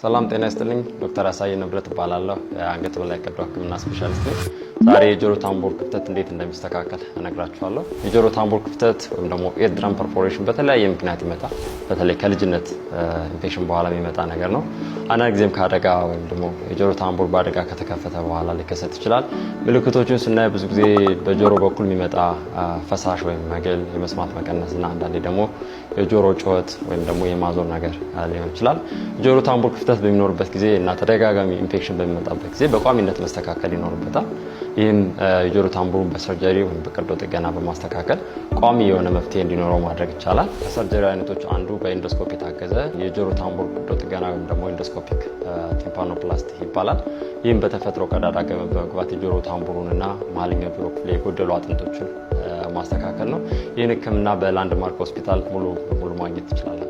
ሰላም ጤና ይስጥልኝ ዶክተር አሳየ ንብረት እባላለሁ የአንገት በላይ ቀዶ ህክምና ስፔሻሊስት ነኝ ዛሬ የጆሮ ታምቡር ክፍተት እንዴት እንደሚስተካከል እነግራችኋለሁ የጆሮ ታምቡር ክፍተት ወይም ደግሞ ኤር ድረም ፐርፎሬሽን በተለያየ ምክንያት ይመጣል በተለይ ከልጅነት ኢንፌክሽን በኋላ የሚመጣ ነገር ነው አንዳንድ ጊዜም ካደጋ ወይም ደግሞ የጆሮ ታምቡር ባደጋ ከተከፈተ በኋላ ሊከሰት ይችላል ምልክቶቹን ስናይ ብዙ ጊዜ በጆሮ በኩል የሚመጣ ፈሳሽ ወይም መግል የመስማት መቀነስና አንዳንዴ ደግሞ የጆሮ ጩኸት ወይም ደግሞ የማዞር ነገር ሊሆን ይችላል ጆሮ ታምቡር ክፍተት በሚኖርበት ጊዜ እና ተደጋጋሚ ኢንፌክሽን በሚመጣበት ጊዜ በቋሚነት መስተካከል ይኖርበታል ይህም የጆሮ ታምቡሩን በሰርጀሪ ወይም በቀዶ ጥገና በማስተካከል ቋሚ የሆነ መፍትሄ እንዲኖረው ማድረግ ይቻላል ከሰርጀሪ አይነቶች አንዱ በኢንዶስኮፒ የታገዘ የጆሮ ታምቡር ቀዶ ጥገና ወይም ደግሞ ኢንዶስኮፒክ ቲምፓኖፕላስቲ ይባላል ይህም በተፈጥሮ ቀዳዳ በመግባት የጆሮ ታምቡሩንና መሀለኛው ጆሮ ክፍል የጎደሉ አጥንቶችን ማስተካከል ነው ይህን ህክምና በላንድማርክ ሆስፒታል ሙሉ ማግኘት ይችላል